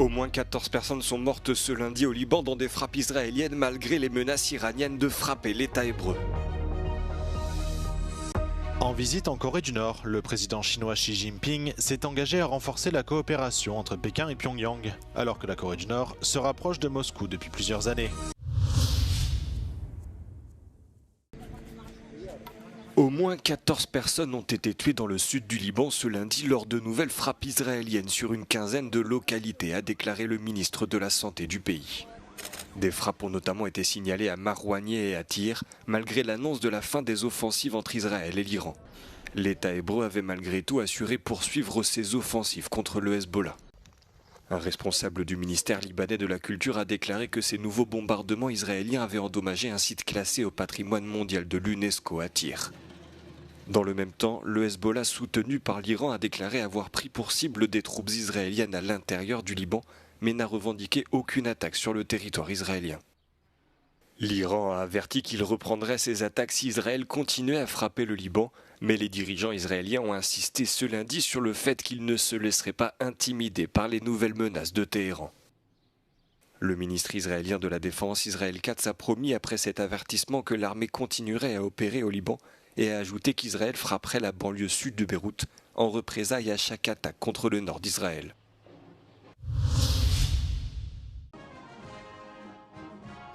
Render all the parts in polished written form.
Au moins 14 personnes sont mortes ce lundi au Liban dans des frappes israéliennes malgré les menaces iraniennes de frapper l'État hébreu. En visite en Corée du Nord, le président chinois Xi Jinping s'est engagé à renforcer la coopération entre Pékin et Pyongyang, alors que la Corée du Nord se rapproche de Moscou depuis plusieurs années. Au moins 14 personnes ont été tuées dans le sud du Liban ce lundi lors de nouvelles frappes israéliennes sur une quinzaine de localités, a déclaré le ministre de la Santé du pays. Des frappes ont notamment été signalées à Marouanieh et à Tyr, malgré l'annonce de la fin des offensives entre Israël et l'Iran. L'État hébreu avait malgré tout assuré poursuivre ses offensives contre le Hezbollah. Un responsable du ministère libanais de la Culture a déclaré que ces nouveaux bombardements israéliens avaient endommagé un site classé au patrimoine mondial de l'UNESCO à Tyr. Dans le même temps, le Hezbollah soutenu par l'Iran a déclaré avoir pris pour cible des troupes israéliennes à l'intérieur du Liban, mais n'a revendiqué aucune attaque sur le territoire israélien. L'Iran a averti qu'il reprendrait ses attaques si Israël continuait à frapper le Liban, mais les dirigeants israéliens ont insisté ce lundi sur le fait qu'ils ne se laisseraient pas intimider par les nouvelles menaces de Téhéran. Le ministre israélien de la Défense, Israël Katz, a promis après cet avertissement que l'armée continuerait à opérer au Liban et a ajouté qu'Israël frapperait la banlieue sud de Beyrouth en représailles à chaque attaque contre le nord d'Israël.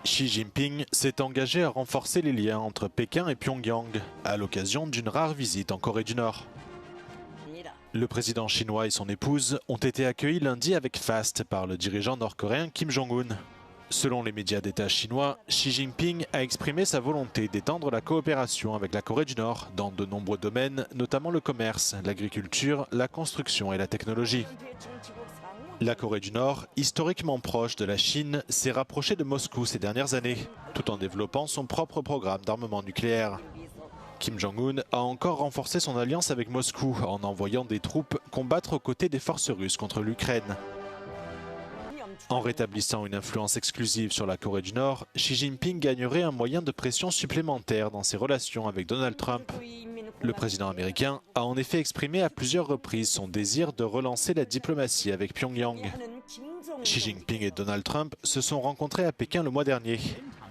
Xi Jinping s'est engagé à renforcer les liens entre Pékin et Pyongyang à l'occasion d'une rare visite en Corée du Nord. Le président chinois et son épouse ont été accueillis lundi avec faste par le dirigeant nord-coréen Kim Jong-un. Selon les médias d'État chinois, Xi Jinping a exprimé sa volonté d'étendre la coopération avec la Corée du Nord dans de nombreux domaines, notamment le commerce, l'agriculture, la construction et la technologie. La Corée du Nord, historiquement proche de la Chine, s'est rapprochée de Moscou ces dernières années, tout en développant son propre programme d'armement nucléaire. Kim Jong-un a encore renforcé son alliance avec Moscou en envoyant des troupes combattre aux côtés des forces russes contre l'Ukraine. En rétablissant une influence exclusive sur la Corée du Nord, Xi Jinping gagnerait un moyen de pression supplémentaire dans ses relations avec Donald Trump. Le président américain a en effet exprimé à plusieurs reprises son désir de relancer la diplomatie avec Pyongyang. Xi Jinping et Donald Trump se sont rencontrés à Pékin le mois dernier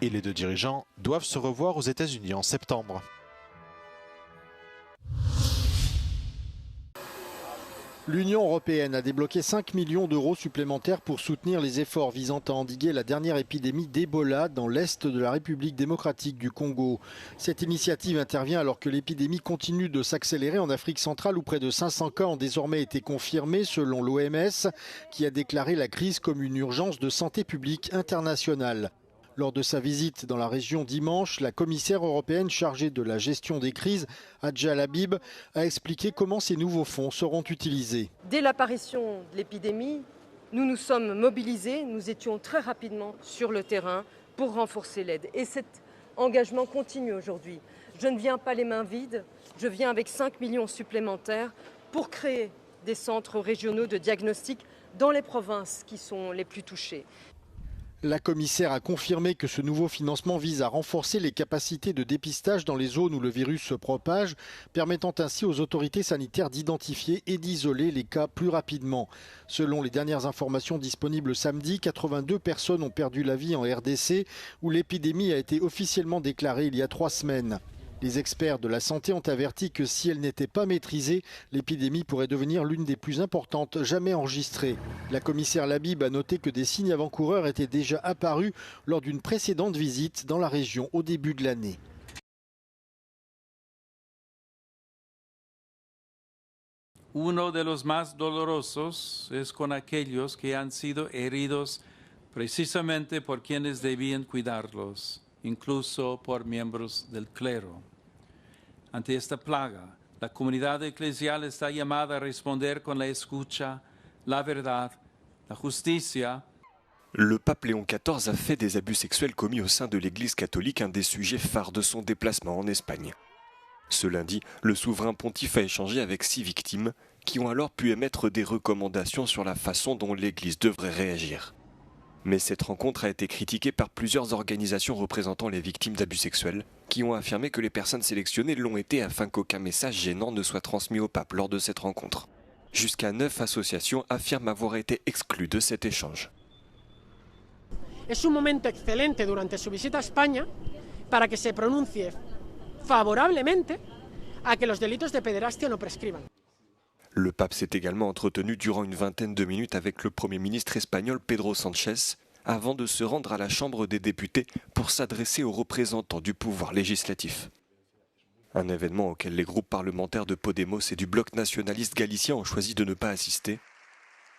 et les deux dirigeants doivent se revoir aux États-Unis en septembre. L'Union européenne a débloqué 5 millions d'euros supplémentaires pour soutenir les efforts visant à endiguer la dernière épidémie d'Ebola dans l'est de la République démocratique du Congo. Cette initiative intervient alors que l'épidémie continue de s'accélérer en Afrique centrale où près de 500 cas ont désormais été confirmés selon l'OMS qui a déclaré la crise comme une urgence de santé publique internationale. Lors de sa visite dans la région dimanche, la commissaire européenne chargée de la gestion des crises, Hadja Labib, a expliqué comment ces nouveaux fonds seront utilisés. Dès l'apparition de l'épidémie, nous nous sommes mobilisés, nous étions très rapidement sur le terrain pour renforcer l'aide. Et cet engagement continue aujourd'hui. Je ne viens pas les mains vides, je viens avec 5 millions supplémentaires pour créer des centres régionaux de diagnostic dans les provinces qui sont les plus touchées. La commissaire a confirmé que ce nouveau financement vise à renforcer les capacités de dépistage dans les zones où le virus se propage, permettant ainsi aux autorités sanitaires d'identifier et d'isoler les cas plus rapidement. Selon les dernières informations disponibles samedi, 82 personnes ont perdu la vie en RDC, où l'épidémie a été officiellement déclarée il y a 3 semaines. Les experts de la santé ont averti que si elle n'était pas maîtrisée, l'épidémie pourrait devenir l'une des plus importantes jamais enregistrées. La commissaire Labib a noté que des signes avant-coureurs étaient déjà apparus lors d'une précédente visite dans la région au début de l'année. Uno de los más dolorosos es con aquellos que han sido heridos precisamente por quienes debían cuidarlos, incluso por miembros del clero. Ante esta plaga, la comunidad eclesial está llamada a responder con la escucha, la verdad, la justicia. Le pape Léon XIV a fait des abus sexuels commis au sein de l'Église catholique un des sujets phares de son déplacement en Espagne. Ce lundi, le souverain pontife a échangé avec 6 victimes qui ont alors pu émettre des recommandations sur la façon dont l'Église devrait réagir. Mais cette rencontre a été critiquée par plusieurs organisations représentant les victimes d'abus sexuels qui ont affirmé que les personnes sélectionnées l'ont été afin qu'aucun message gênant ne soit transmis au pape lors de cette rencontre. Jusqu'à 9 associations affirment avoir été exclues de cet échange. Es un momento excelente durante su visita a España para que se pronuncie favorablemente a que los delitos de pederastia no prescriban. Le pape s'est également entretenu durant une vingtaine de minutes avec le Premier ministre espagnol Pedro Sánchez avant de se rendre à la Chambre des députés pour s'adresser aux représentants du pouvoir législatif. Un événement auquel les groupes parlementaires de Podemos et du bloc nationaliste galicien ont choisi de ne pas assister.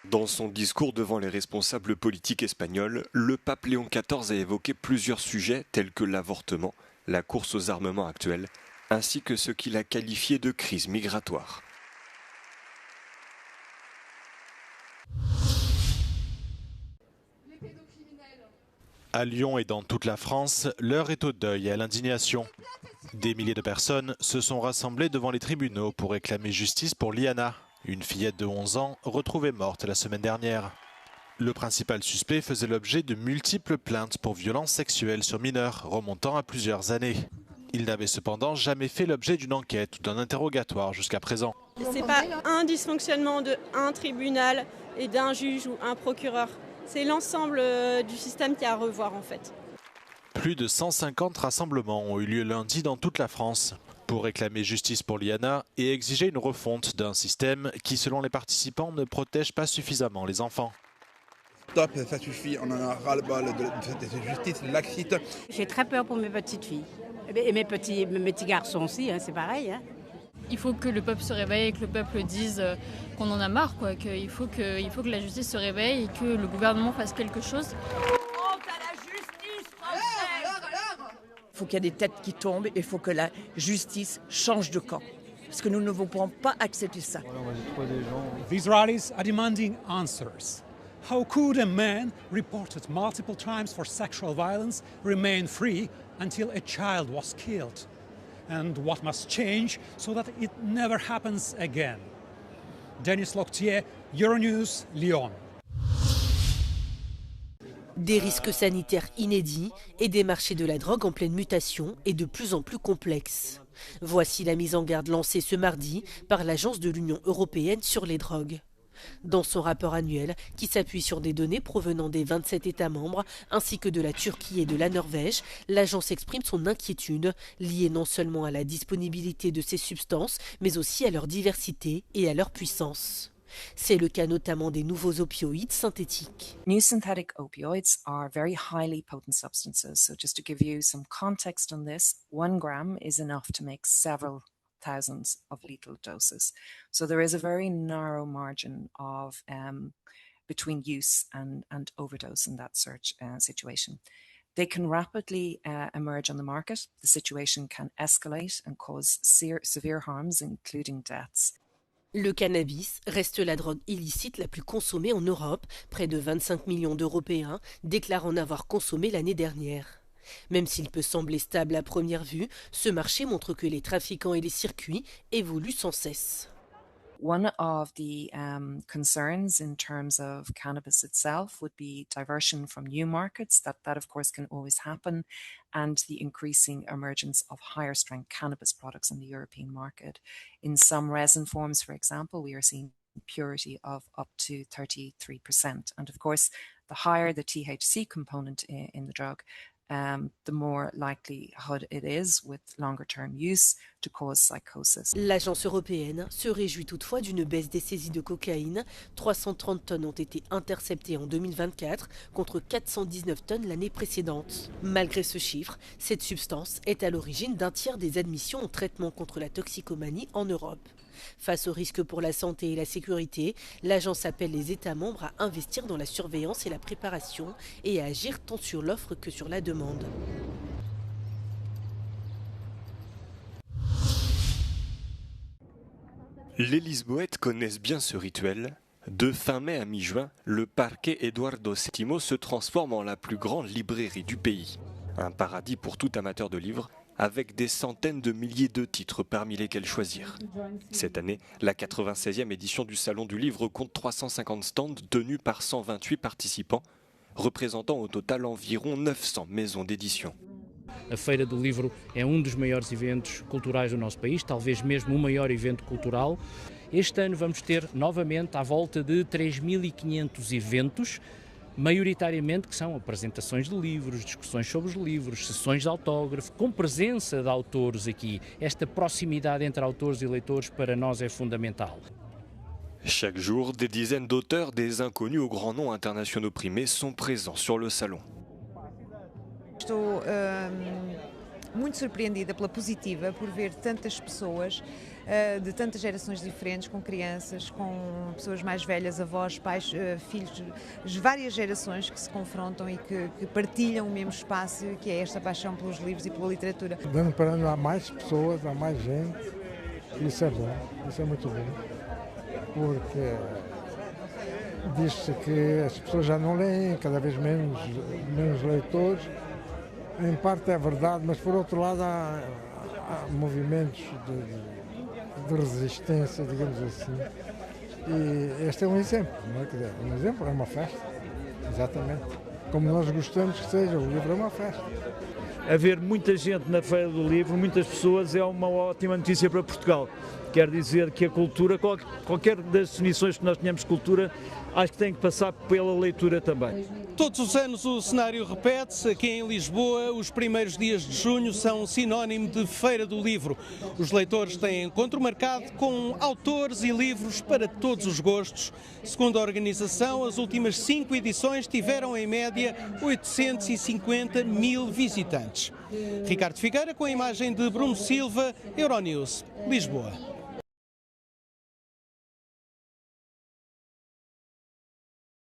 Dans son discours devant les responsables politiques espagnols, le pape Léon XIV a évoqué plusieurs sujets tels que l'avortement, la course aux armements actuels, ainsi que ce qu'il a qualifié de crise migratoire. À Lyon et dans toute la France, l'heure est au deuil et à l'indignation. Des milliers de personnes se sont rassemblées devant les tribunaux pour réclamer justice pour Liana, une fillette de 11 ans retrouvée morte la semaine dernière. Le principal suspect faisait l'objet de multiples plaintes pour violences sexuelles sur mineurs remontant à plusieurs années. Il n'avait cependant jamais fait l'objet d'une enquête ou d'un interrogatoire jusqu'à présent. Ce n'est pas un dysfonctionnement d'un tribunal et d'un juge ou un procureur. C'est l'ensemble du système qui est à revoir en fait. Plus de 150 rassemblements ont eu lieu lundi dans toute la France pour réclamer justice pour Liana et exiger une refonte d'un système qui, selon les participants, ne protège pas suffisamment les enfants. Stop, ça suffit, on en a ras-le-bol de cette justice laxiste. J'ai très peur pour mes petites filles. Et mes petits garçons aussi, hein, c'est pareil. Hein. Il faut que le peuple se réveille et que le peuple dise qu'on en a marre, quoi. Qu'il faut que la justice se réveille et que le gouvernement fasse quelque chose. Il faut qu'il y ait des têtes qui tombent et il faut que la justice change de camp. Parce que nous ne pouvons pas accepter ça. These rallies are demanding answers. How could a man reported multiple times for sexual violence remain free until a child was killed? And what must change so that it never happens again? Denis Loctier, Euronews, Lyon. Des risques sanitaires inédits et des marchés de la drogue en pleine mutation et de plus en plus complexes. Voici la mise en garde lancée ce mardi par l'Agence de l'Union européenne sur les drogues. Dans son rapport annuel, qui s'appuie sur des données provenant des 27 États membres, ainsi que de la Turquie et de la Norvège, l'agence exprime son inquiétude, liée non seulement à la disponibilité de ces substances, mais aussi à leur diversité et à leur puissance. C'est le cas notamment des nouveaux opioïdes synthétiques. New synthetic opioids are very highly potent substances. So just to give you some context on this, 1 gram is enough to make several thousands of lethal doses. So there is a very narrow margin of between use and overdose in that situation. They can rapidly emerge on the market. The situation can escalate and cause severe harms, including deaths. Le cannabis reste la drogue illicite la plus consommée en Europe. Près de 25 millions d'Européens déclarent en avoir consommé l'année dernière. Même s'il peut sembler stable à première vue, ce marché montre que les trafiquants et les circuits évoluent sans cesse. One of the concerns in terms of cannabis itself would be diversion from new markets. That of course can always happen, and the increasing emergence of higher strength cannabis products in the European market. In some resin forms, for example, we are seeing purity of up to 33%. And of course, the higher the THC component in the drug, the more likelihood it is with longer-term use to cause psychosis. L'agence européenne se réjouit toutefois d'une baisse des saisies de cocaïne. 330 tonnes ont été interceptées en 2024 contre 419 tonnes l'année précédente. Malgré ce chiffre, cette substance est à l'origine d'un tiers des admissions au traitement contre la toxicomanie en Europe. Face aux risques pour la santé et la sécurité, l'agence appelle les États membres à investir dans la surveillance et la préparation et à agir tant sur l'offre que sur la demande. Les Lisboètes connaissent bien ce rituel. De fin mai à mi-juin, le Parque Eduardo VII se transforme en la plus grande librairie du pays. Un paradis pour tout amateur de livres, avec des centaines de milliers de titres parmi lesquels choisir. Cette année, la 96e édition du Salon du Livre compte 350 stands tenus par 128 participants, représentant au total environ 900 maisons d'édition. A Feira do Livro é um dos maiores eventos culturais do nosso país, talvez mesmo o maior evento cultural. Este ano vamos ter novamente à volta de 3.500 eventos, maioritariamente que são apresentações de livros, discussões sobre os livros, sessões de autógrafo, com presença de autores aqui. Esta proximidade entre autores e leitores para nós é fundamental. Chaque jour, des dizaines d'auteurs, des inconnus aux grands noms internationaux primés sont présents sur le salon. Estou muito surpreendida pela positiva por ver tantas pessoas de tantas gerações diferentes, com crianças, com pessoas mais velhas, avós, pais, filhos, várias gerações que se confrontam e que partilham o mesmo espaço, que é esta paixão pelos livros e pela literatura. Dando para há mais pessoas, há mais gente, isso é bom, isso é muito bom, porque diz-se que as pessoas já não leem, cada vez menos leitores. Em parte é verdade, mas por outro lado há movimentos de resistência, digamos assim. E este é um exemplo, não é? Quer dizer, um exemplo é uma festa, exatamente. Como nós gostamos que seja, o livro é uma festa. Haver muita gente na Feira do Livro, muitas pessoas, é uma ótima notícia para Portugal. Quer dizer que a cultura, qualquer das definições que nós tenhamos de cultura, acho que tem que passar pela leitura também. Todos os anos o cenário repete-se. Aqui em Lisboa, os primeiros dias de junho são sinónimo de Feira do Livro. Os leitores têm encontro marcado com autores e livros para todos os gostos. Segundo a organização, as últimas 5 edições tiveram em média 850 mil visitantes. Ricardo Figueira com a imagem de Bruno Silva, Euronews, Lisboa.